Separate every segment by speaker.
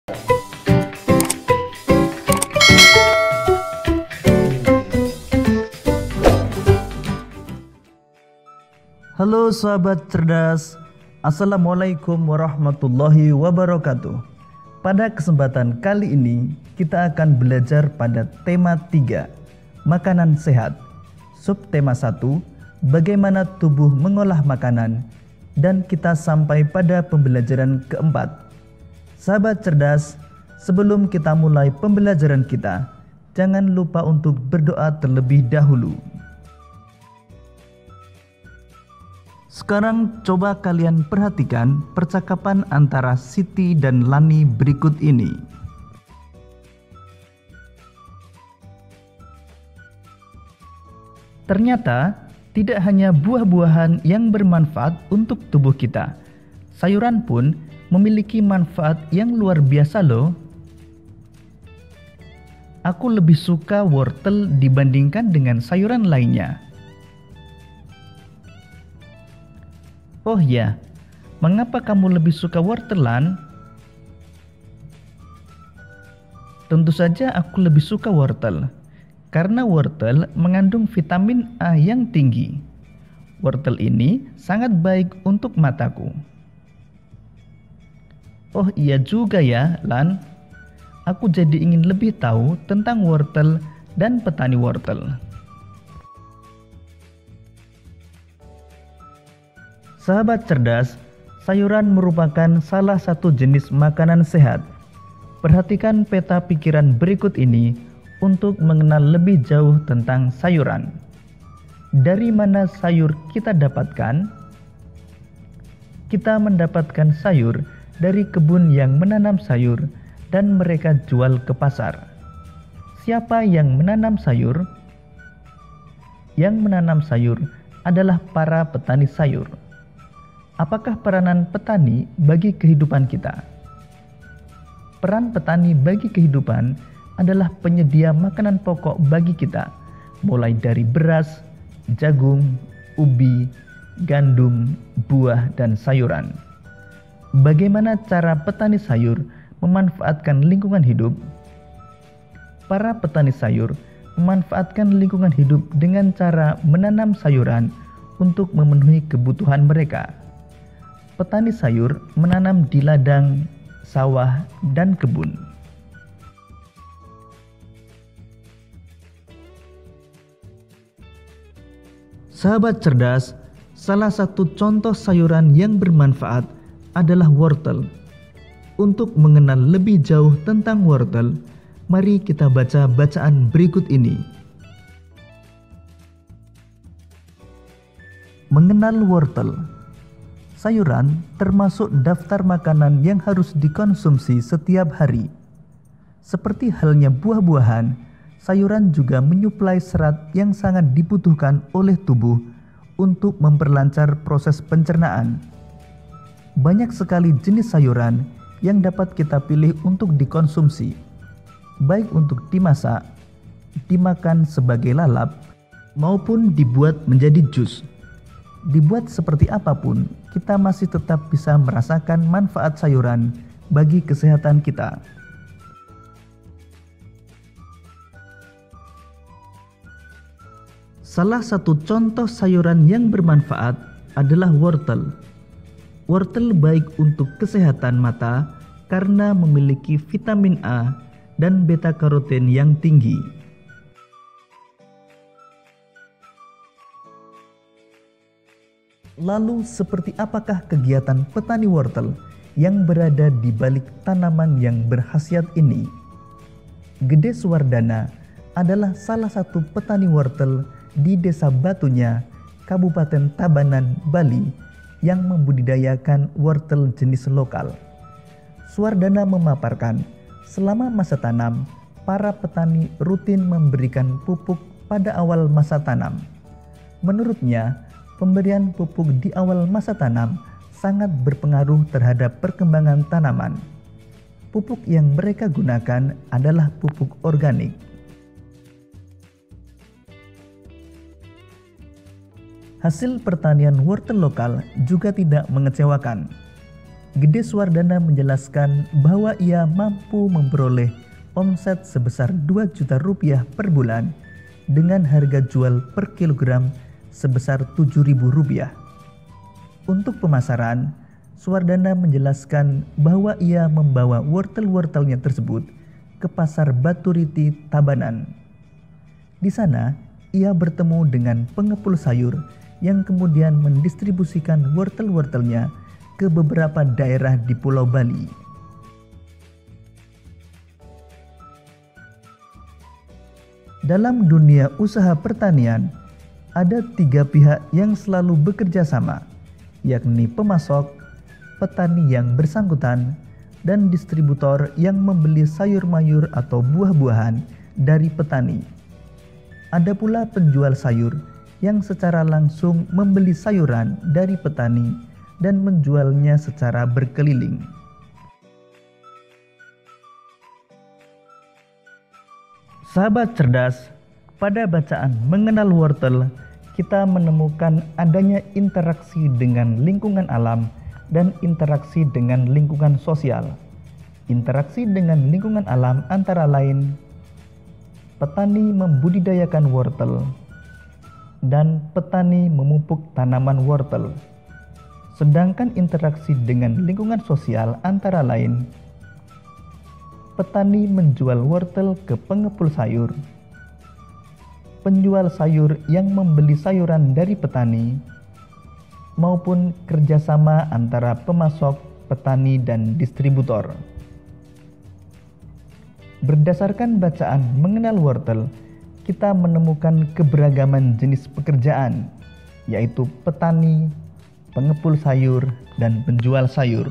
Speaker 1: Halo sahabat cerdas, Assalamualaikum warahmatullahi wabarakatuh. Pada kesempatan kali ini kita akan belajar pada tema 3, makanan sehat. Subtema 1, bagaimana tubuh mengolah makanan. Dan kita sampai pada pembelajaran keempat. Sahabat cerdas, sebelum kita mulai pembelajaran kita, jangan lupa untuk berdoa terlebih dahulu. Sekarang coba kalian perhatikan percakapan antara Siti dan Lani berikut ini. Ternyata tidak hanya buah-buahan yang bermanfaat untuk tubuh kita. Sayuran pun memiliki manfaat yang luar biasa loh. Aku lebih suka wortel dibandingkan dengan sayuran lainnya. Oh ya, mengapa kamu lebih suka wortelan? Tentu saja aku lebih suka wortel, karena wortel mengandung vitamin A yang tinggi. Wortel ini sangat baik untuk mataku. Oh iya juga ya, Lan. Aku jadi ingin lebih tahu tentang wortel dan petani wortel. Sahabat cerdas, sayuran merupakan salah satu jenis makanan sehat. Perhatikan peta pikiran berikut ini untuk mengenal lebih jauh tentang sayuran. Dari mana sayur kita dapatkan? Kita mendapatkan sayur dari kebun yang menanam sayur dan mereka jual ke pasar. Siapa yang menanam sayur? Yang menanam sayur adalah para petani sayur. Apakah peranan petani bagi kehidupan kita? Peran petani bagi kehidupan adalah penyedia makanan pokok bagi kita, mulai dari beras, jagung, ubi, gandum, buah, dan sayuran. Bagaimana cara petani sayur memanfaatkan lingkungan hidup? Para petani sayur memanfaatkan lingkungan hidup dengan cara menanam sayuran untuk memenuhi kebutuhan mereka. Petani sayur menanam di ladang, sawah, dan kebun. Sahabat cerdas, salah satu contoh sayuran yang bermanfaat adalah wortel. Untuk mengenal lebih jauh tentang wortel, mari kita baca bacaan berikut ini. Mengenal wortel. Sayuran termasuk daftar makanan yang harus dikonsumsi setiap hari. Seperti halnya buah-buahan, sayuran juga menyuplai serat yang sangat dibutuhkan oleh tubuh untuk memperlancar proses pencernaan. Banyak sekali jenis sayuran yang dapat kita pilih untuk dikonsumsi, baik untuk dimasak, dimakan sebagai lalap, maupun dibuat menjadi jus. Dibuat seperti apapun, kita masih tetap bisa merasakan manfaat sayuran bagi kesehatan kita. Salah satu contoh sayuran yang bermanfaat adalah wortel. Wortel baik untuk kesehatan mata karena memiliki vitamin A dan beta-karoten yang tinggi. Lalu seperti apakah kegiatan petani wortel yang berada di balik tanaman yang berkhasiat ini? Gede Suwardana adalah salah satu petani wortel di Desa Batunya, Kabupaten Tabanan, Bali yang membudidayakan wortel jenis lokal. Suwardana memaparkan, selama masa tanam, para petani rutin memberikan pupuk pada awal masa tanam. Menurutnya, pemberian pupuk di awal masa tanam sangat berpengaruh terhadap perkembangan tanaman. Pupuk yang mereka gunakan adalah pupuk organik. Hasil pertanian wortel lokal juga tidak mengecewakan. Gede Suwardana menjelaskan bahwa ia mampu memperoleh omset sebesar 2 juta rupiah per bulan dengan harga jual per kilogram sebesar Rp7.000. Untuk pemasaran, Suwardana menjelaskan bahwa ia membawa wortel-wortelnya tersebut ke pasar Baturiti, Tabanan. Di sana, ia bertemu dengan pengepul sayur yang kemudian mendistribusikan wortel-wortelnya ke beberapa daerah di Pulau Bali. Dalam dunia usaha pertanian, ada 3 pihak yang selalu bekerja sama, yakni pemasok, petani yang bersangkutan, dan distributor yang membeli sayur mayur atau buah-buahan dari petani. Ada pula penjual sayur yang secara langsung membeli sayuran dari petani dan menjualnya secara berkeliling. Sahabat cerdas, pada bacaan mengenal wortel, kita menemukan adanya interaksi dengan lingkungan alam dan interaksi dengan lingkungan sosial. Interaksi dengan lingkungan alam antara lain petani membudidayakan wortel dan petani memupuk tanaman wortel. Sedangkan interaksi dengan lingkungan sosial antara lain petani menjual wortel ke pengepul sayur, penjual sayur yang membeli sayuran dari petani, maupun kerjasama antara pemasok, petani, dan distributor. Berdasarkan bacaan mengenal wortel, kita menemukan keberagaman jenis pekerjaan, yaitu petani, pengepul sayur, dan penjual sayur.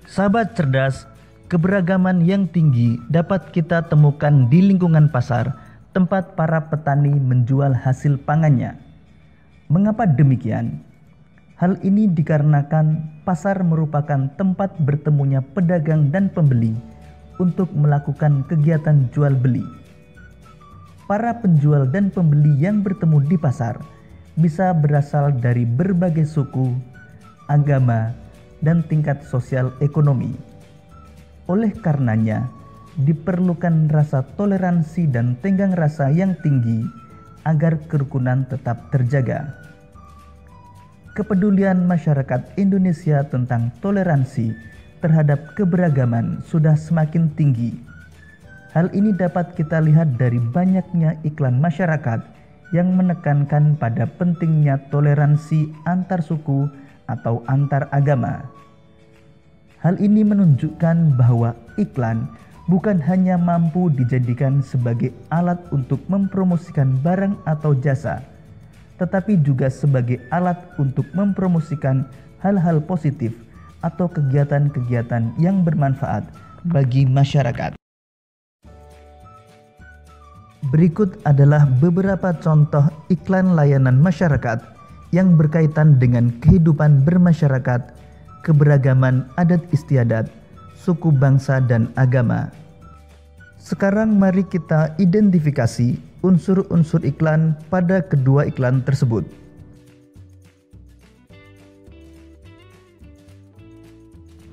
Speaker 1: Sahabat cerdas, keberagaman yang tinggi dapat kita temukan di lingkungan pasar, tempat para petani menjual hasil pangannya. Mengapa demikian? Hal ini dikarenakan pasar merupakan tempat bertemunya pedagang dan pembeli untuk melakukan kegiatan jual beli. Para penjual dan pembeli yang bertemu di pasar bisa berasal dari berbagai suku, agama, dan tingkat sosial ekonomi. Oleh karenanya, diperlukan rasa toleransi dan tenggang rasa yang tinggi agar kerukunan tetap terjaga. Kepedulian masyarakat Indonesia tentang toleransi terhadap keberagaman sudah semakin tinggi. Hal ini dapat kita lihat dari banyaknya iklan masyarakat yang menekankan pada pentingnya toleransi antar suku atau antar agama. Hal ini menunjukkan bahwa iklan bukan hanya mampu dijadikan sebagai alat untuk mempromosikan barang atau jasa, tetapi juga sebagai alat untuk mempromosikan hal-hal positif atau kegiatan-kegiatan yang bermanfaat bagi masyarakat. Berikut adalah beberapa contoh iklan layanan masyarakat yang berkaitan dengan kehidupan bermasyarakat, keberagaman adat istiadat, suku bangsa dan agama. Sekarang mari kita identifikasi unsur-unsur iklan pada kedua iklan tersebut.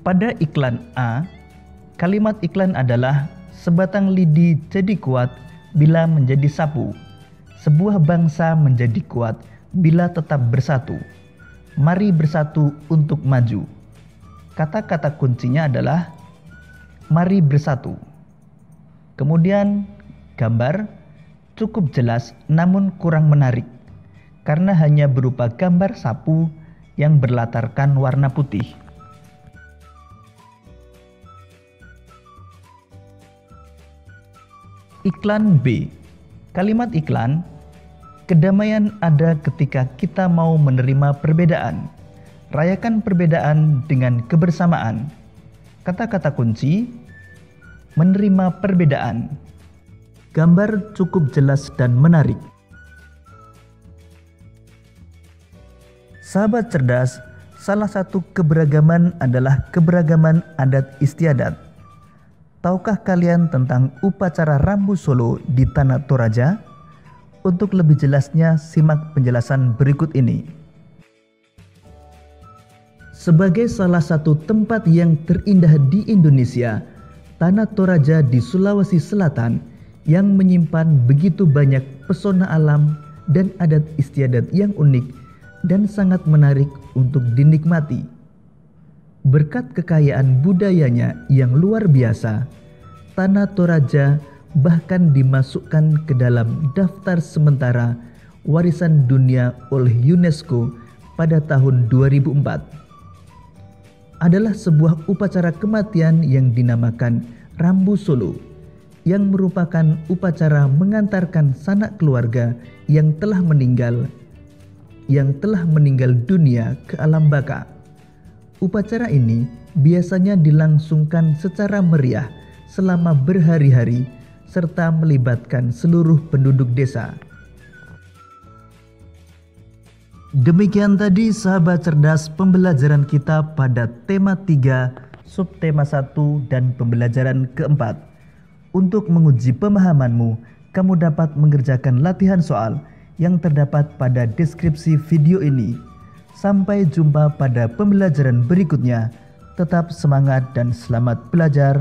Speaker 1: Pada iklan A, kalimat iklan adalah sebatang lidi jadi kuat bila menjadi sapu. Sebuah bangsa menjadi kuat bila tetap bersatu. Mari bersatu untuk maju. Kata-kata kuncinya adalah mari bersatu. Kemudian gambar cukup jelas namun kurang menarik karena hanya berupa gambar sapu yang berlatarkan warna putih. Iklan B. Kalimat iklan, kedamaian ada ketika kita mau menerima perbedaan. Rayakan perbedaan dengan kebersamaan. Kata-kata kunci, menerima perbedaan. Gambar cukup jelas dan menarik. Sahabat cerdas, salah satu keberagaman adalah keberagaman adat istiadat. Tahukah kalian tentang upacara Rambu Solo di Tanah Toraja? Untuk lebih jelasnya, simak penjelasan berikut ini. Sebagai salah satu tempat yang terindah di Indonesia, Tanah Toraja di Sulawesi Selatan yang menyimpan begitu banyak pesona alam dan adat istiadat yang unik dan sangat menarik untuk dinikmati. Berkat kekayaan budayanya yang luar biasa, Tanah Toraja bahkan dimasukkan ke dalam daftar sementara warisan dunia oleh UNESCO pada tahun 2004. Adalah sebuah upacara kematian yang dinamakan Rambu Solo, yang merupakan upacara mengantarkan sanak keluarga yang telah meninggal dunia ke alam baka. Upacara ini biasanya dilangsungkan secara meriah selama berhari-hari serta melibatkan seluruh penduduk desa. Demikian tadi sahabat cerdas pembelajaran kita pada tema 3, subtema 1 dan pembelajaran keempat. Untuk menguji pemahamanmu, kamu dapat mengerjakan latihan soal yang terdapat pada deskripsi video ini. Sampai jumpa pada pembelajaran berikutnya. Tetap semangat dan selamat belajar.